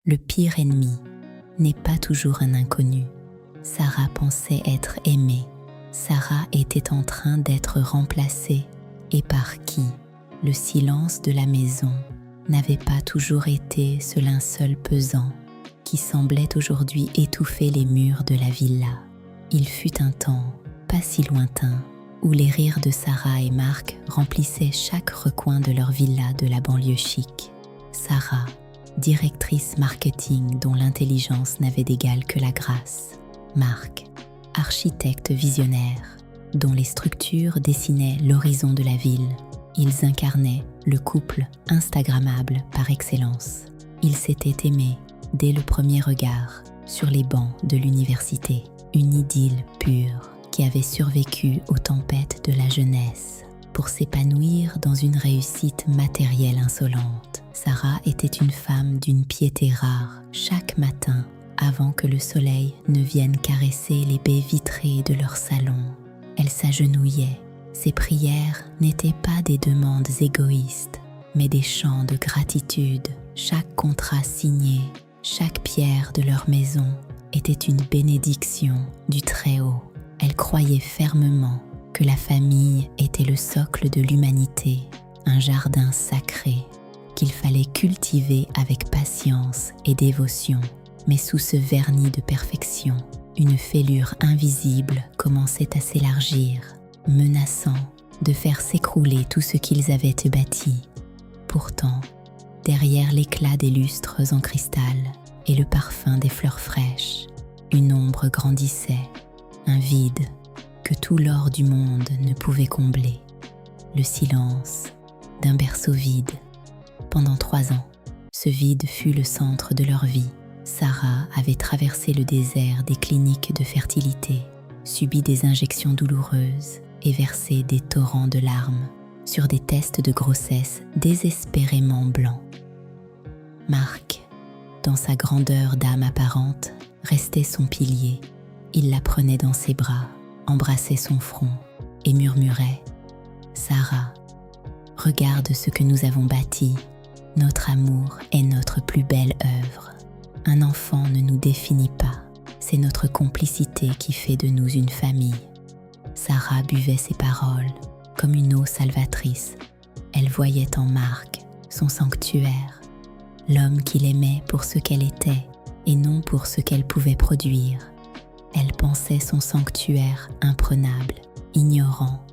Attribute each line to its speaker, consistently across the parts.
Speaker 1: Le pire ennemi n'est pas toujours un inconnu. Sarah pensait être aimée. Sarah était en train d'être remplacée. Et par qui? Le silence de la maison n'avait pas toujours été ce linceul pesant qui semblait aujourd'hui étouffer les murs de la villa. Il fut un temps, pas si lointain, où les rires de Sarah et Marc remplissaient chaque recoin de leur villa de la banlieue chic. Sarah, directrice marketing dont l'intelligence n'avait d'égal que la grâce. Marc, architecte visionnaire dont les structures dessinaient l'horizon de la ville. Ils incarnaient le couple instagrammable par excellence. Ils s'étaient aimés dès le premier regard sur les bancs de l'université. Une idylle pure qui avait survécu aux tempêtes de la jeunesse pour s'épanouir dans une réussite matérielle insolente. Sarah était une femme d'une piété rare. Chaque matin, avant que le soleil ne vienne caresser les baies vitrées de leur salon, elle s'agenouillait. Ses prières n'étaient pas des demandes égoïstes, mais des chants de gratitude. Chaque contrat signé, chaque pierre de leur maison était une bénédiction du Très-Haut. Elle croyait fermement que la famille était le socle de l'humanité, un jardin sacré qu'il fallait cultiver avec patience et dévotion. Mais sous ce vernis de perfection, une fêlure invisible commençait à s'élargir, menaçant de faire s'écrouler tout ce qu'ils avaient bâti. Pourtant, derrière l'éclat des lustres en cristal et le parfum des fleurs fraîches, une ombre grandissait, un vide que tout l'or du monde ne pouvait combler, le silence d'un berceau vide. Pendant 3 ans, ce vide fut le centre de leur vie. Sarah avait traversé le désert des cliniques de fertilité, subi des injections douloureuses et versé des torrents de larmes sur des tests de grossesse désespérément blancs. Marc, dans sa grandeur d'âme apparente, restait son pilier. Il la prenait dans ses bras, embrassait son front et murmurait « Sarah, regarde ce que nous avons bâti. Notre amour est notre plus belle œuvre. Un enfant ne nous définit pas, c'est notre complicité qui fait de nous une famille. » Sarah buvait ses paroles comme une eau salvatrice. Elle voyait en Marc son sanctuaire, l'homme qu'il aimait pour ce qu'elle était et non pour ce qu'elle pouvait produire. Elle pensait son sanctuaire imprenable, ignorant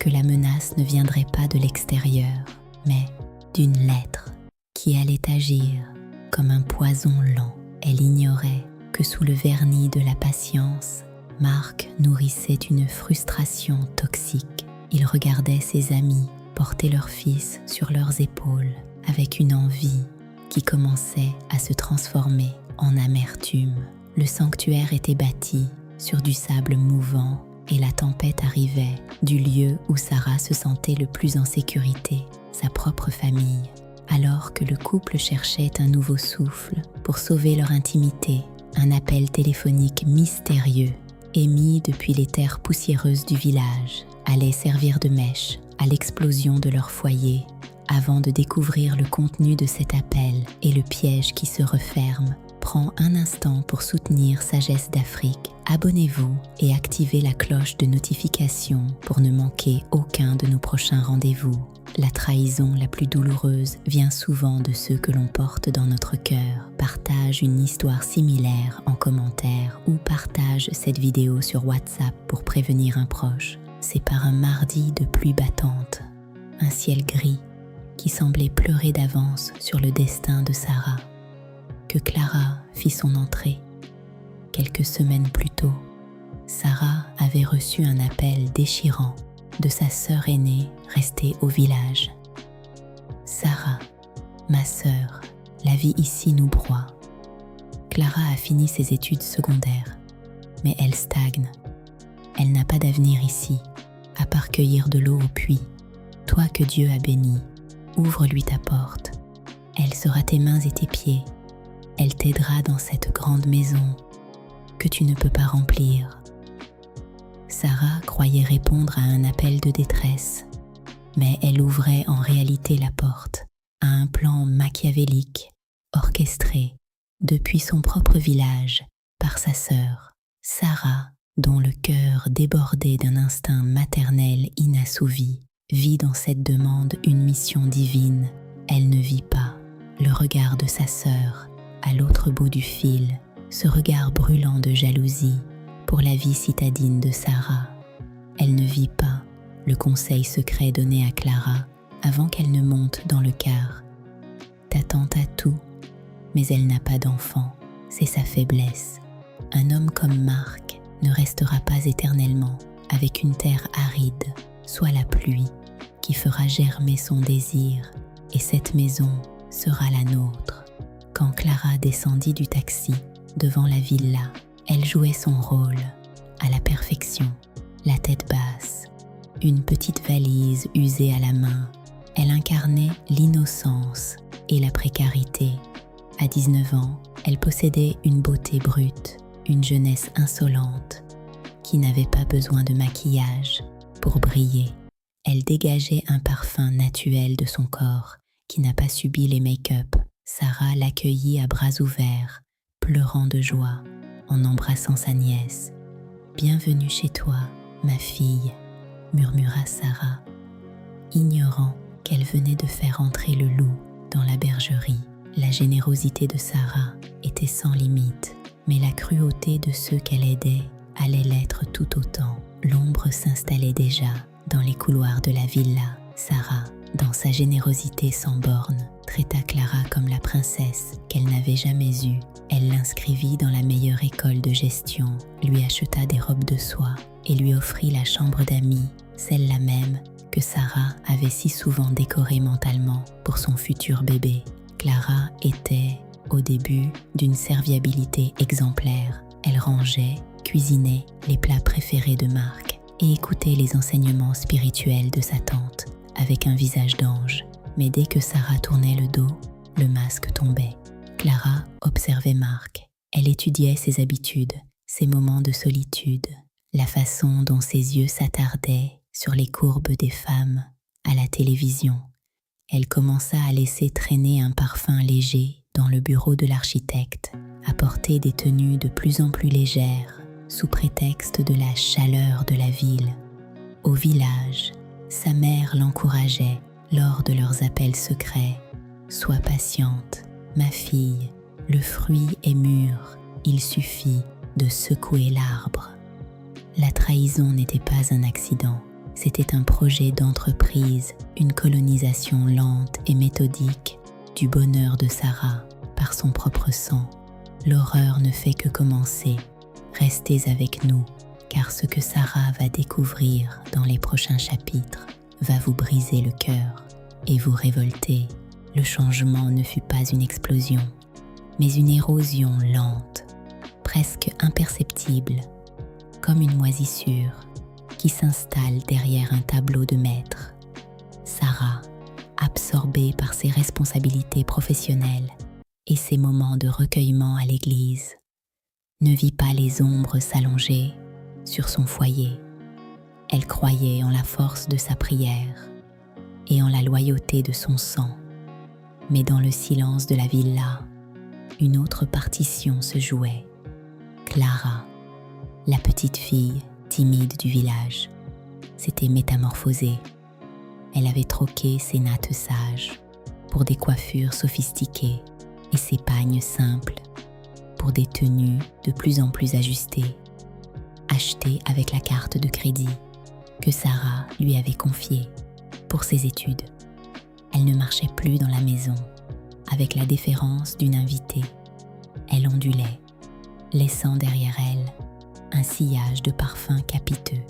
Speaker 1: que la menace ne viendrait pas de l'extérieur, mais d'une lettre qui allait agir comme un poison lent. Elle ignorait que sous le vernis de la patience, Marc nourrissait une frustration toxique. Il regardait ses amis porter leur fils sur leurs épaules avec une envie qui commençait à se transformer en amertume. Le sanctuaire était bâti sur du sable mouvant et la tempête arrivait du lieu où Sarah se sentait le plus en sécurité, sa propre famille. Alors que le couple cherchait un nouveau souffle pour sauver leur intimité, un appel téléphonique mystérieux, émis depuis les terres poussiéreuses du village, allait servir de mèche à l'explosion de leur foyer. Avant de découvrir le contenu de cet appel et le piège qui se referme, prends un instant pour soutenir Sagesse d'Afrique. Abonnez-vous et activez la cloche de notification pour ne manquer aucun de nos prochains rendez-vous. La trahison la plus douloureuse vient souvent de ceux que l'on porte dans notre cœur. Partage une histoire similaire en commentaire ou partage cette vidéo sur WhatsApp pour prévenir un proche. C'est par un mardi de pluie battante, un ciel gris qui semblait pleurer d'avance sur le destin de Sarah, que Clara fit son entrée. Quelques semaines plus tôt, Sarah avait reçu un appel déchirant de sa sœur aînée restée au village. « Sarah, ma sœur, la vie ici nous broie. Clara a fini ses études secondaires, mais elle stagne. Elle n'a pas d'avenir ici, à part cueillir de l'eau au puits. Toi que Dieu a béni, ouvre-lui ta porte. Elle sera tes mains et tes pieds. Elle t'aidera dans cette grande maison que tu ne peux pas remplir. » Sarah croyait répondre à un appel de détresse, mais elle ouvrait en réalité la porte à un plan machiavélique, orchestré depuis son propre village, par sa sœur, Sarah, dont le cœur débordé d'un instinct maternel inassouvi, vit dans cette demande une mission divine. Elle ne vit pas le regard de sa sœur, à l'autre bout du fil, ce regard brûlant de jalousie pour la vie citadine de Sarah. Elle ne vit pas le conseil secret donné à Clara avant qu'elle ne monte dans le car. Ta tante a tout, mais elle n'a pas d'enfant, c'est sa faiblesse. Un homme comme Marc ne restera pas éternellement avec une terre aride, soit la pluie, qui fera germer son désir, et cette maison sera la nôtre. Quand Clara descendit du taxi devant la villa, elle jouait son rôle à la perfection, la tête basse, une petite valise usée à la main. Elle incarnait l'innocence et la précarité. À 19 ans, elle possédait une beauté brute, une jeunesse insolente, qui n'avait pas besoin de maquillage pour briller. Elle dégageait un parfum naturel de son corps, qui n'a pas subi les make-up. Sarah l'accueillit à bras ouverts, pleurant de joie, en embrassant sa nièce. « Bienvenue chez toi, ma fille », murmura Sarah, ignorant qu'elle venait de faire entrer le loup dans la bergerie. La générosité de Sarah était sans limite, mais la cruauté de ceux qu'elle aidait allait l'être tout autant. L'ombre s'installait déjà dans les couloirs de la villa. Sarah, dans sa générosité sans borne, traita Clara comme la princesse qu'elle n'avait jamais eue. Elle l'inscrivit dans la meilleure école de gestion, lui acheta des robes de soie et lui offrit la chambre d'amis, celle-là même que Sarah avait si souvent décorée mentalement pour son futur bébé. Clara était, au début, d'une serviabilité exemplaire. Elle rangeait, cuisinait les plats préférés de Marc et écoutait les enseignements spirituels de sa tante avec un visage d'ange. Mais dès que Sarah tournait le dos, le masque tombait. Clara observait Marc. Elle étudiait ses habitudes, ses moments de solitude, la façon dont ses yeux s'attardaient sur les courbes des femmes à la télévision. Elle commença à laisser traîner un parfum léger dans le bureau de l'architecte, à porter des tenues de plus en plus légères, sous prétexte de la chaleur de la ville. Au village, sa mère l'encourageait lors de leurs appels secrets. « Sois patiente, ma fille, le fruit est mûr, il suffit de secouer l'arbre. » La trahison n'était pas un accident. C'était un projet d'entreprise, une colonisation lente et méthodique du bonheur de Sarah par son propre sang. L'horreur ne fait que commencer. Restez avec nous, car ce que Sarah va découvrir dans les prochains chapitres va vous briser le cœur et vous révolter. Le changement ne fut pas une explosion, mais une érosion lente, presque imperceptible, comme une moisissure qui s'installe derrière un tableau de maître. Sarah, absorbée par ses responsabilités professionnelles et ses moments de recueillement à l'église, ne vit pas les ombres s'allonger sur son foyer. Elle croyait en la force de sa prière et en la loyauté de son sang. Mais dans le silence de la villa, une autre partition se jouait. Clara, la petite fille timide du village, s'était métamorphosée. Elle avait troqué ses nattes sages pour des coiffures sophistiquées et ses pagnes simples pour des tenues de plus en plus ajustées, achetées avec la carte de crédit que Sarah lui avait confiée pour ses études. Elle ne marchait plus dans la maison avec la déférence d'une invitée. Elle ondulait, laissant derrière elle un sillage de parfums capiteux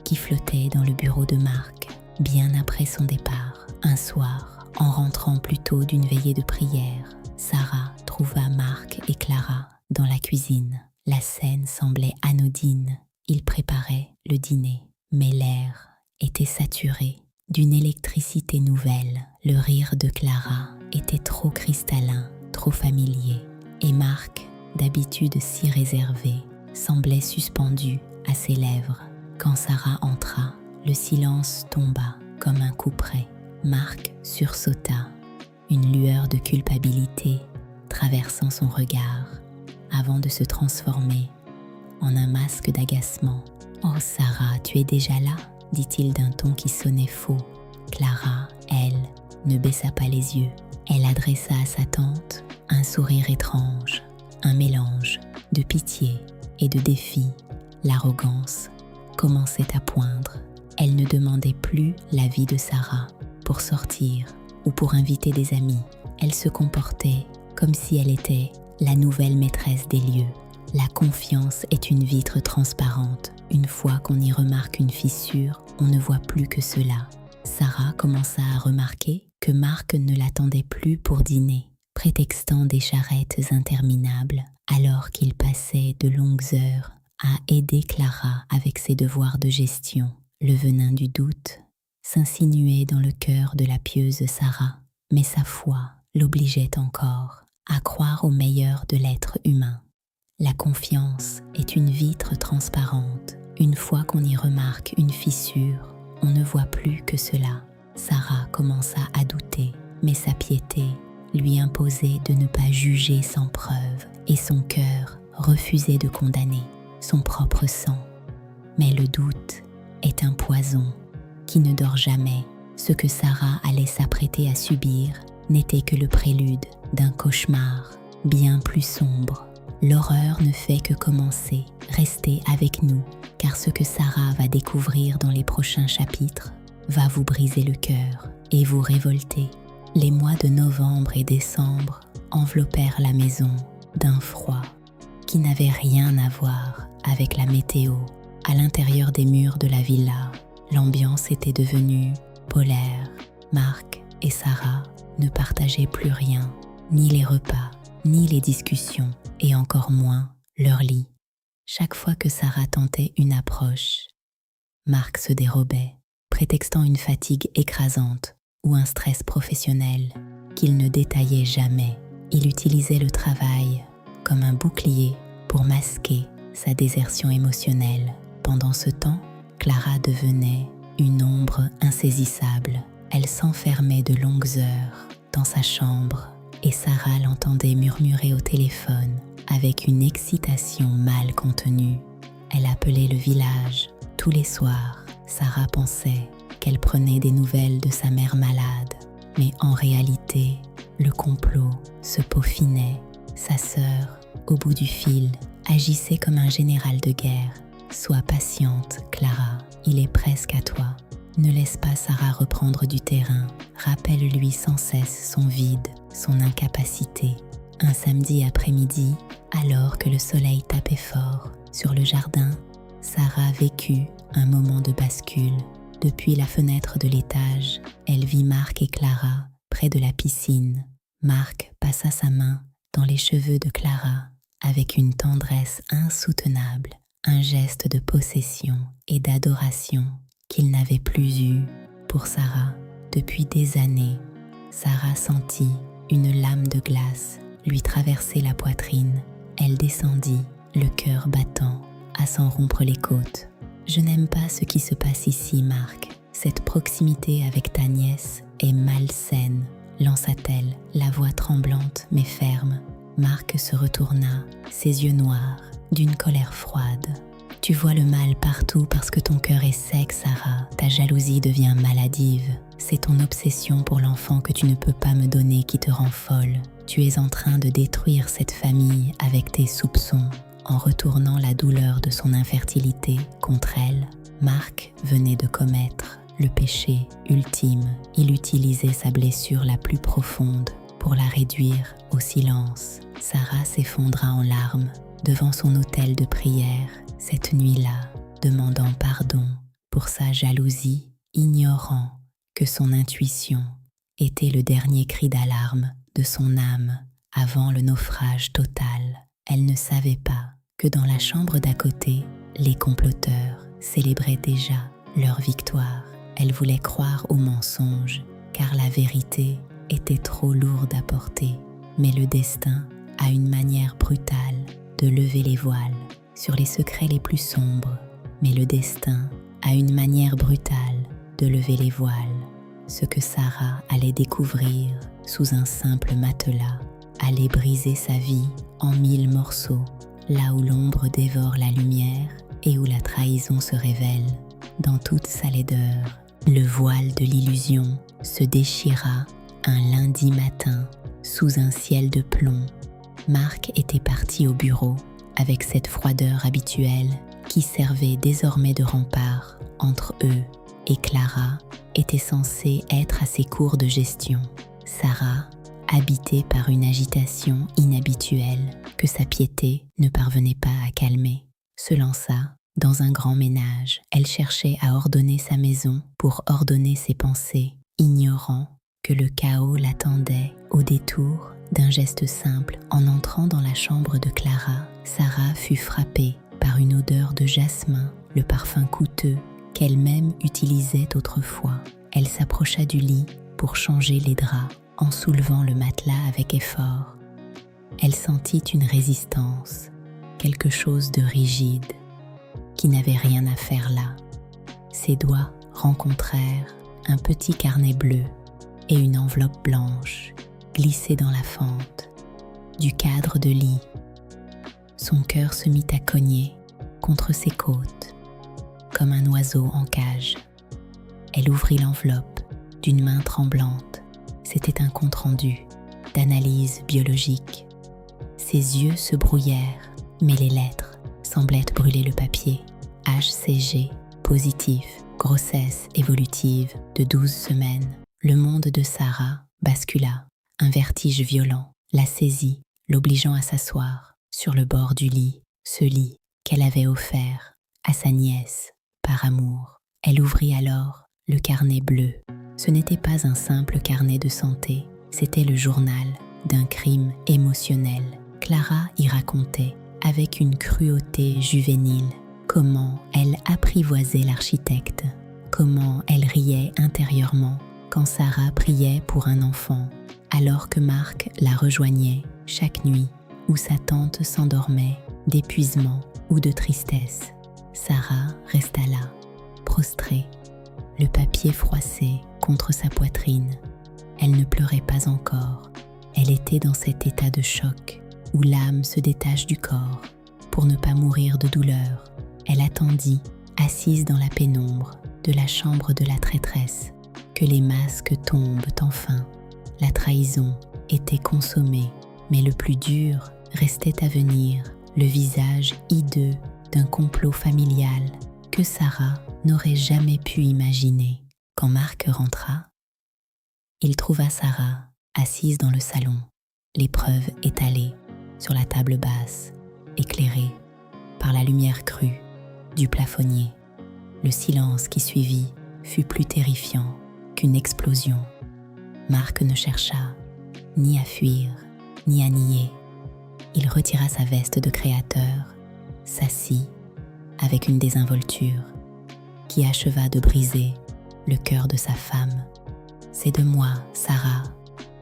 Speaker 1: qui flottait dans le bureau de Marc bien après son départ. Un soir, en rentrant plus tôt d'une veillée de prière, Sarah trouva Marc et Clara dans la cuisine. La scène semblait anodine. Ils préparaient le dîner, mais l'air était saturé d'une électricité nouvelle. Le rire de Clara était trop cristallin, trop familier, et Marc, d'habitude si réservé, semblait suspendu à ses lèvres. Quand Sarah entra, le silence tomba comme un couperet. Marc sursauta. Une lueur de culpabilité traversant son regard avant de se transformer en un masque d'agacement. « Oh Sarah, tu es déjà là ?» dit-il d'un ton qui sonnait faux. Clara, elle, ne baissa pas les yeux. Elle adressa à sa tante un sourire étrange, un mélange de pitié et de défi. L'arrogance commençait à poindre. Elle ne demandait plus l'avis de Sarah pour sortir ou pour inviter des amis. Elle se comportait comme si elle était la nouvelle maîtresse des lieux. La confiance est une vitre transparente. Une fois qu'on y remarque une fissure, on ne voit plus que cela. Sarah commença à remarquer que Marc ne l'attendait plus pour dîner, prétextant des charrettes interminables, alors qu'il passait de longues heures à aider Clara avec ses devoirs de gestion. Le venin du doute s'insinuait dans le cœur de la pieuse Sarah, mais sa foi l'obligeait encore à croire au meilleur de l'être humain. La confiance est une vitre transparente. Une fois qu'on y remarque une fissure, on ne voit plus que cela. Sarah commença à douter, mais sa piété lui imposait de ne pas juger sans preuve, et son cœur refusait de condamner son propre sang. Mais le doute est un poison qui ne dort jamais. Ce que Sarah allait s'apprêter à subir n'était que le prélude d'un cauchemar bien plus sombre. L'horreur ne fait que commencer. Restez avec nous, car ce que Sarah va découvrir dans les prochains chapitres va vous briser le cœur et vous révolter. Les mois de novembre et décembre enveloppèrent la maison d'un froid qui n'avait rien à voir avec la météo. À l'intérieur des murs de la villa, l'ambiance était devenue polaire. Marc et Sarah ne partageaient plus rien, ni les repas, ni les discussions, et encore moins leur lit. Chaque fois que Sarah tentait une approche, Marc se dérobait, prétextant une fatigue écrasante ou un stress professionnel qu'il ne détaillait jamais. Il utilisait le travail comme un bouclier pour masquer sa désertion émotionnelle. Pendant ce temps, Clara devenait une ombre insaisissable. Elle s'enfermait de longues heures dans sa chambre et Sarah l'entendait murmurer au téléphone avec une excitation mal contenue. Elle appelait le village. Tous les soirs, Sarah pensait qu'elle prenait des nouvelles de sa mère malade. Mais en réalité, le complot se peaufinait. Sa sœur, au bout du fil, agissait comme un général de guerre. Sois patiente, Clara, il est presque à toi. Ne laisse pas Sarah reprendre du terrain. Rappelle-lui sans cesse son vide, son incapacité. Un samedi après-midi, alors que le soleil tapait fort sur le jardin, Sarah vécut un moment de bascule. Depuis la fenêtre de l'étage, elle vit Marc et Clara près de la piscine. Marc passa sa main dans les cheveux de Clara avec une tendresse insoutenable, un geste de possession et d'adoration qu'il n'avait plus eu pour Sarah depuis des années. Sarah sentit une lame de glace lui traverser la poitrine. Elle descendit, le cœur battant, à s'en rompre les côtes. « Je n'aime pas ce qui se passe ici, Marc. Cette proximité avec ta nièce est malsaine, lança-t-elle, la voix tremblante mais ferme. Marc se retourna, ses yeux noirs, d'une colère froide. « Tu vois le mal partout parce que ton cœur est sec, Sarah. Ta jalousie devient maladive. C'est ton obsession pour l'enfant que tu ne peux pas me donner qui te rend folle. Tu es en train de détruire cette famille avec tes soupçons. » En retournant la douleur de son infertilité contre elle, Marc venait de commettre le péché ultime. Il utilisait sa blessure la plus profonde pour la réduire au silence. Sarah s'effondra en larmes devant son autel de prière cette nuit-là, demandant pardon pour sa jalousie, ignorant que son intuition était le dernier cri d'alarme de son âme avant le naufrage total. Elle ne savait pas que dans la chambre d'à côté, les comploteurs célébraient déjà leur victoire. Elle voulait croire au mensonge, car la vérité était trop lourde à porter. Mais le destin a une manière brutale de lever les voiles sur les secrets les plus sombres. Mais le destin a une manière brutale de lever les voiles. Ce que Sarah allait découvrir sous un simple matelas allait briser sa vie en 1000 morceaux, là où l'ombre dévore la lumière et où la trahison se révèle dans toute sa laideur. Le voile de l'illusion se déchira un lundi matin sous un ciel de plomb. Marc était parti au bureau avec cette froideur habituelle qui servait désormais de rempart entre eux, et Clara était censée être à ses cours de gestion. Sarah, habitée par une agitation inhabituelle que sa piété ne parvenait pas à calmer, se lança dans un grand ménage. Elle cherchait à ordonner sa maison pour ordonner ses pensées, ignorant que le chaos l'attendait au détour d'un geste simple. En entrant dans la chambre de Clara, Sarah fut frappée par une odeur de jasmin, le parfum coûteux qu'elle-même utilisait autrefois. Elle s'approcha du lit pour changer les draps en soulevant le matelas avec effort. Elle sentit une résistance, quelque chose de rigide, qui n'avait rien à faire là. Ses doigts rencontrèrent un petit carnet bleu et une enveloppe blanche glissée dans la fente du cadre de lit. Son cœur se mit à cogner contre ses côtes, comme un oiseau en cage. Elle ouvrit l'enveloppe d'une main tremblante. C'était un compte-rendu d'analyse biologique. Ses yeux se brouillèrent, mais les lettres semblaient brûler le papier. HCG, positif, grossesse évolutive de 12 semaines. Le monde de Sarah bascula. Un vertige violent la saisit, l'obligeant à s'asseoir sur le bord du lit, ce lit qu'elle avait offert à sa nièce par amour. Elle ouvrit alors le carnet bleu. Ce n'était pas un simple carnet de santé, c'était le journal d'un crime émotionnel. Clara y racontait, avec une cruauté juvénile, comment elle apprivoisait l'architecte, comment elle riait intérieurement quand Sarah priait pour un enfant, alors que Marc la rejoignait chaque nuit où sa tante s'endormait d'épuisement ou de tristesse. Sarah resta là, prostrée, le papier froissé contre sa poitrine. Elle ne pleurait pas encore. Elle était dans cet état de choc où l'âme se détache du corps. Pour ne pas mourir de douleur, elle attendit, assise dans la pénombre de la chambre de la traîtresse, que les masques tombent enfin. La trahison était consommée, mais le plus dur restait à venir, le visage hideux d'un complot familial que Sarah n'aurait jamais pu imaginer. Quand Marc rentra, il trouva Sarah assise dans le salon, l'épreuve étalée sur la table basse, éclairée par la lumière crue du plafonnier. Le silence qui suivit fut plus terrifiant qu'une explosion. Marc ne chercha ni à fuir, ni à nier. Il retira sa veste de créateur, s'assit avec une désinvolture qui acheva de briser le cœur de sa femme. « C'est de moi, Sarah, »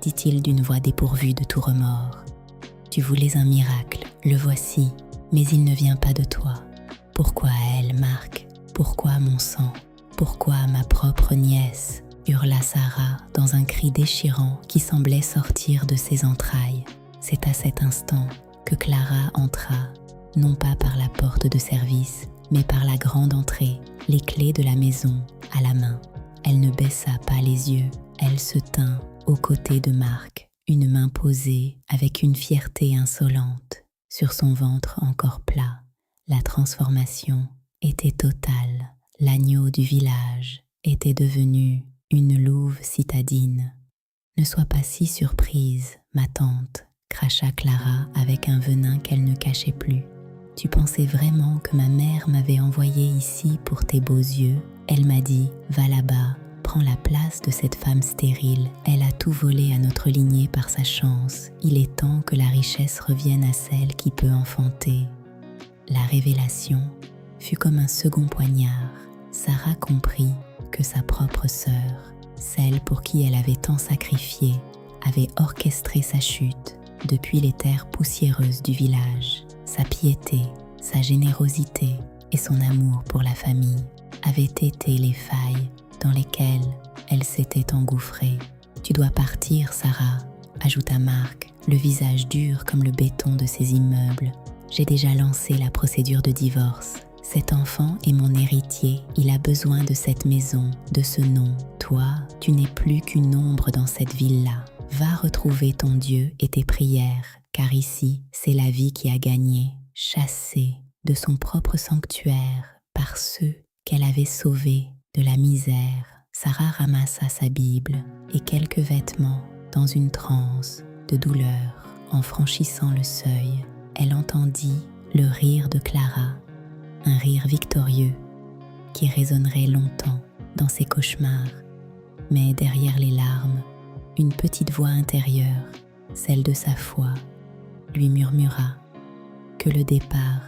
Speaker 1: dit-il d'une voix dépourvue de tout remords. « Tu voulais un miracle, le voici, mais il ne vient pas de toi. Pourquoi elle, Marc? Pourquoi mon sang? Pourquoi ma propre nièce ?» hurla Sarah dans un cri déchirant qui semblait sortir de ses entrailles. C'est à cet instant que Clara entra, non pas par la porte de service, mais par la grande entrée, les clés de la maison à la main. Elle ne baissa pas les yeux, elle se tint aux côtés de Marc, une main posée avec une fierté insolente sur son ventre encore plat. La transformation était totale. L'agneau du village était devenu une louve citadine. « Ne sois pas si surprise, ma tante, » cracha Clara avec un venin qu'elle ne cachait plus. « Tu pensais vraiment que ma mère m'avait envoyée ici pour tes beaux yeux? Elle m'a dit, va là-bas, prends la place de cette femme stérile. Elle a tout volé à notre lignée par sa chance. Il est temps que la richesse revienne à celle qui peut enfanter. » La révélation fut comme un second poignard. Sarah comprit que sa propre sœur, celle pour qui elle avait tant sacrifié, avait orchestré sa chute depuis les terres poussiéreuses du village. Sa piété, sa générosité et son amour pour la famille avaient été les failles dans lesquelles elle s'était engouffrée. « Tu dois partir, Sarah », ajouta Marc le visage dur comme le béton de ces immeubles. J'ai déjà lancé la procédure de divorce. Cet enfant est mon héritier, il a besoin de cette maison, de ce nom. Toi, tu n'es plus qu'une ombre dans cette ville-là. Va retrouver ton Dieu et tes prières, car ici, c'est la vie qui a gagné, chassée de son propre sanctuaire par ceux qu'elle avait sauvés de la misère. Sarah ramassa sa Bible et quelques vêtements dans une transe de douleur. En franchissant le seuil, elle entendit le rire de Clara, un rire victorieux qui résonnerait longtemps dans ses cauchemars. Mais derrière les larmes, une petite voix intérieure, celle de sa foi, lui murmura que le départ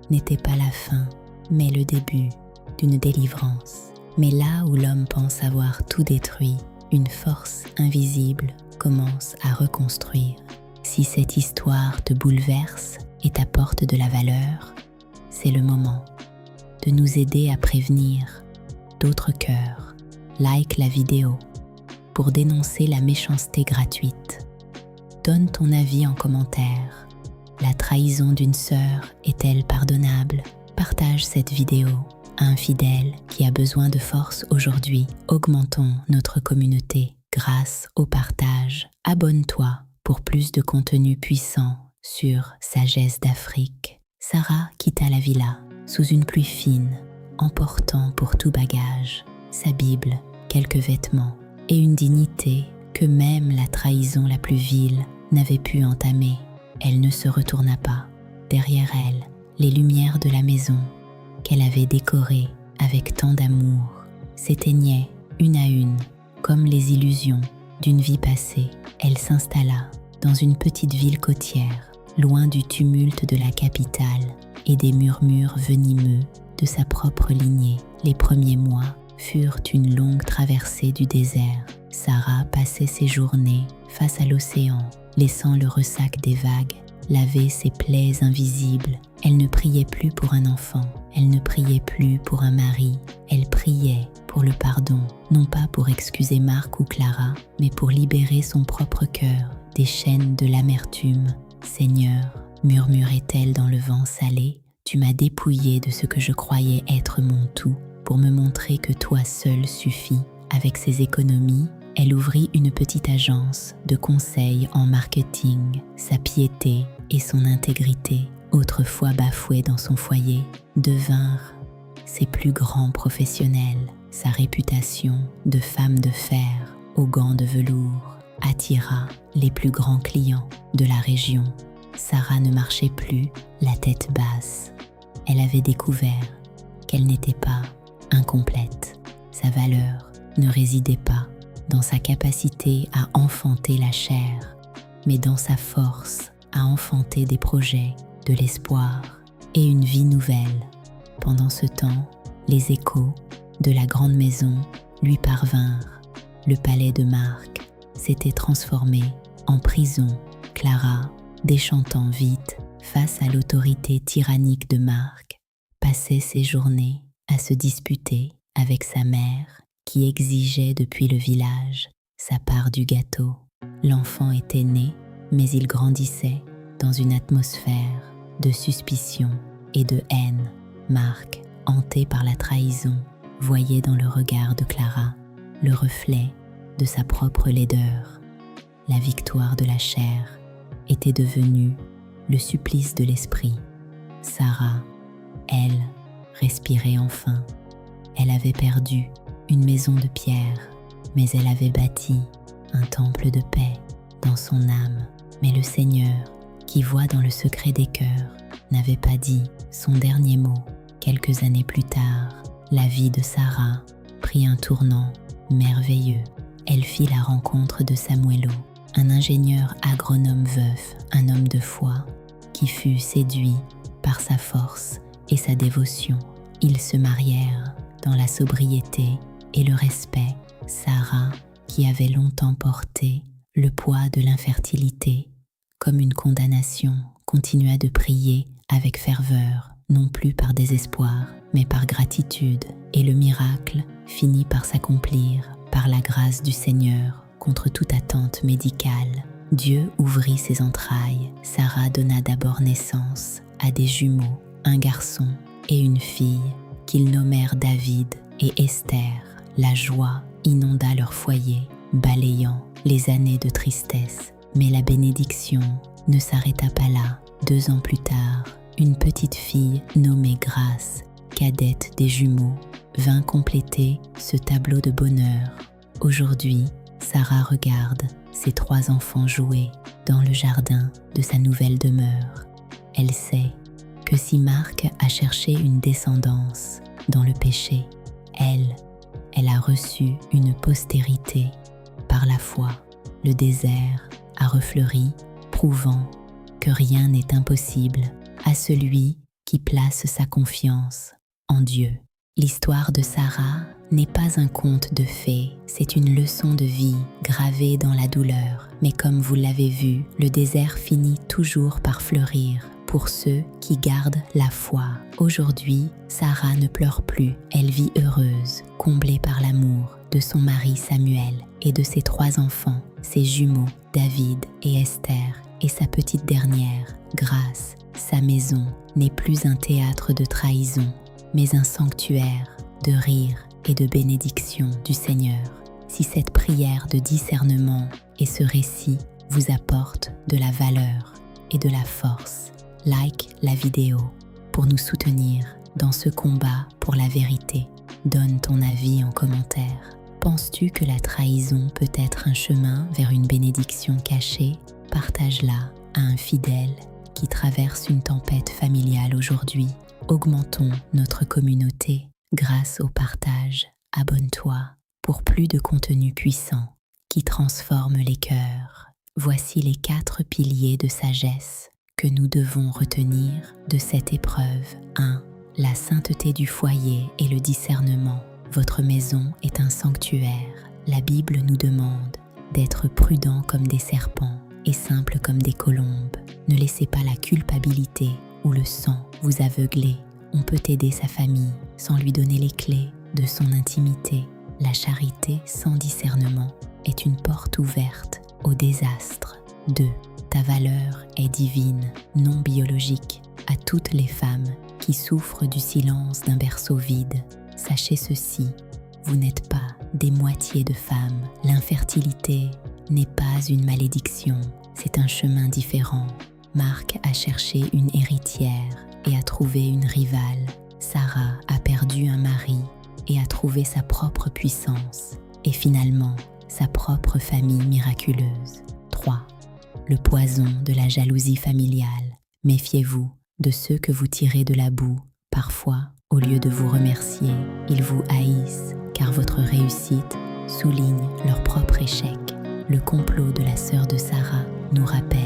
Speaker 1: n'était pas la fin, mais le début d'une délivrance. Mais là où l'homme pense avoir tout détruit, une force invisible commence à reconstruire. Si cette histoire te bouleverse et t'apporte de la valeur, c'est le moment de nous aider à prévenir d'autres cœurs. Like la vidéo pour dénoncer la méchanceté gratuite. Donne ton avis en commentaire. La trahison d'une sœur est-elle pardonnable? Partage cette vidéo à un fidèle qui a besoin de force aujourd'hui. Augmentons notre communauté grâce au partage. Abonne-toi pour plus de contenu puissant sur Sagesse d'Afrique. Sarah quitta la villa sous une pluie fine, emportant pour tout bagage sa Bible, quelques vêtements et une dignité que même la trahison la plus vile n'avait pu entamer. Elle ne se retourna pas. Derrière elle, les lumières de la maison qu'elle avait décorée avec tant d'amour s'éteignaient une à une, comme les illusions d'une vie passée. Elle s'installa dans une petite ville côtière, loin du tumulte de la capitale et des murmures venimeux de sa propre lignée. Les premiers mois furent une longue traversée du désert. Sarah passait ses journées face à l'océan, laissant le ressac des vagues laver ses plaies invisibles. Elle ne priait plus pour un enfant, elle ne priait plus pour un mari, elle priait pour le pardon, non pas pour excuser Marc ou Clara, mais pour libérer son propre cœur des chaînes de l'amertume. Seigneur, murmurait-elle dans le vent salé, tu m'as dépouillé de ce que je croyais être mon tout, pour me montrer que toi seul suffis. Avec ses économies, elle ouvrit une petite agence de conseil en marketing. Sa piété et son intégrité, autrefois bafouées dans son foyer, devinrent ses plus grands professionnels. Sa réputation de femme de fer aux gants de velours attira les plus grands clients de la région. Sarah ne marchait plus la tête basse. Elle avait découvert qu'elle n'était pas incomplète. Sa valeur ne résidait pas dans sa capacité à enfanter la chair, mais dans sa force à enfanter des projets, de l'espoir et une vie nouvelle. Pendant ce temps, les échos de la grande maison lui parvinrent. Le palais de Marc s'était transformé en prison. Clara, déchantant vite face à l'autorité tyrannique de Marc, passait ses journées à se disputer avec sa mère qui exigeait depuis le village sa part du gâteau. L'enfant était né, mais il grandissait dans une atmosphère de suspicion et de haine. Marc, hanté par la trahison, voyait dans le regard de Clara le reflet de sa propre laideur. La victoire de la chair était devenue le supplice de l'esprit. Sarah, elle, respirait enfin. Elle avait perdu une maison de pierre, mais elle avait bâti un temple de paix dans son âme. Mais le Seigneur, qui voit dans le secret des cœurs, n'avait pas dit son dernier mot. Quelques années plus tard, la vie de Sarah prit un tournant merveilleux. Elle fit la rencontre de Samuelo, un ingénieur agronome veuf, un homme de foi, qui fut séduit par sa force et sa dévotion. Ils se marièrent dans la sobriété et le respect. Sarah, qui avait longtemps porté le poids de l'infertilité comme une condamnation, continua de prier avec ferveur, non plus par désespoir, mais par gratitude, et le miracle finit par s'accomplir par la grâce du Seigneur contre toute attente médicale. Dieu ouvrit ses entrailles. Sarah donna d'abord naissance à des jumeaux, un garçon et une fille, qu'ils nommèrent David et Esther. La joie inonda leur foyer, balayant les années de tristesse. Mais la bénédiction ne s'arrêta pas là. 2 ans plus tard, une petite fille nommée Grâce, cadette des jumeaux, vint compléter ce tableau de bonheur. Aujourd'hui, Sarah regarde ses 3 enfants jouer dans le jardin de sa nouvelle demeure. Elle sait que si Marc a cherché une descendance dans le péché, elle a reçu une postérité par la foi. Le désert a refleuri, prouvant que rien n'est impossible à celui qui place sa confiance en Dieu. L'histoire de Sarah n'est pas un conte de fées, c'est une leçon de vie gravée dans la douleur. Mais comme vous l'avez vu, le désert finit toujours par fleurir pour ceux qui gardent la foi. Aujourd'hui, Sarah ne pleure plus, elle vit heureuse, comblée par l'amour de son mari Samuel et de ses 3 enfants, ses jumeaux David et Esther et sa petite dernière, Grâce. Sa maison n'est plus un théâtre de trahison, mais un sanctuaire de rire et de bénédiction du Seigneur. Si cette prière de discernement et ce récit vous apportent de la valeur et de la force, like la vidéo pour nous soutenir dans ce combat pour la vérité. Donne ton avis en commentaire. Penses-tu que la trahison peut être un chemin vers une bénédiction cachée? Partage-la à un fidèle qui traverse une tempête familiale aujourd'hui. Augmentons notre communauté grâce au partage. Abonne-toi pour plus de contenu puissant qui transforme les cœurs. Voici les 4 piliers de sagesse que nous devons retenir de cette épreuve. 1. La sainteté du foyer et le discernement. Votre maison est un sanctuaire. La Bible nous demande d'être prudents comme des serpents et simples comme des colombes. Ne laissez pas la culpabilité ou le sang vous aveugler. On peut aider sa famille sans lui donner les clés de son intimité. La charité sans discernement est une porte ouverte au désastre. 2. Ta valeur est divine, non biologique. À toutes les femmes qui souffrent du silence d'un berceau vide, sachez ceci, vous n'êtes pas des moitiés de femmes. L'infertilité n'est pas une malédiction, c'est un chemin différent. Marc a cherché une héritière et a trouvé une rivale. Sarah a perdu un mari et a trouvé sa propre puissance et finalement sa propre famille miraculeuse. 3. Le poison de la jalousie familiale. Méfiez-vous de ceux que vous tirez de la boue. Parfois, au lieu de vous remercier, ils vous haïssent car votre réussite souligne leur propre échec. Le complot de la sœur de Sarah nous rappelle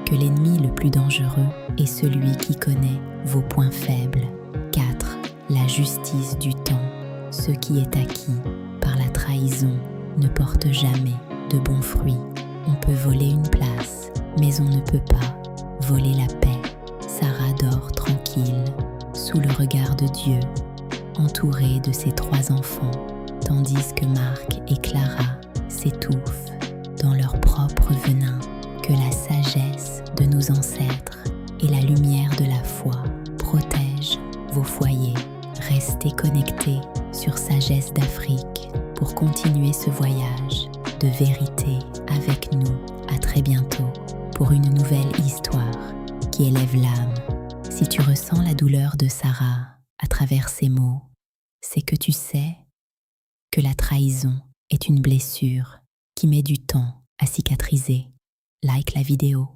Speaker 1: que l'ennemi le plus dangereux est celui qui connaît vos points faibles. 4. La justice du temps. Ce qui est acquis par la trahison ne porte jamais de bons fruits. On peut voler une place, mais on ne peut pas voler la paix. Sarah dort tranquille, sous le regard de Dieu, entourée de ses 3 enfants, tandis que Marc et Clara s'étouffent dans leur propre venin. Que la sagesse de nos ancêtres et la lumière de la foi protègent vos foyers. Restez connectés sur Sagesse d'Afrique pour continuer ce voyage de vérité avec nous. À très bientôt pour une nouvelle histoire qui élève l'âme. Si tu ressens la douleur de Sarah à travers ces mots, c'est que tu sais que la trahison est une blessure qui met du temps à cicatriser. Like la vidéo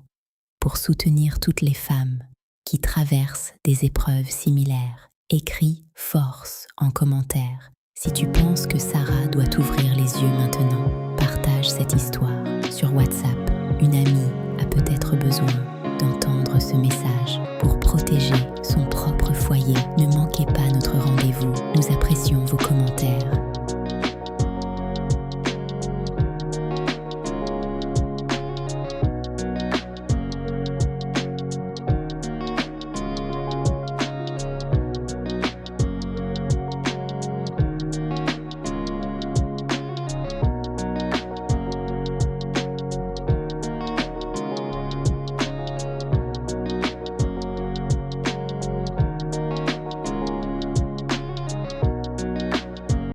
Speaker 1: pour soutenir toutes les femmes qui traversent des épreuves similaires. Écris force en commentaire. Si tu penses que Sarah doit t'ouvrir les yeux maintenant, partage cette histoire sur WhatsApp. Une amie a peut-être besoin d'entendre ce message.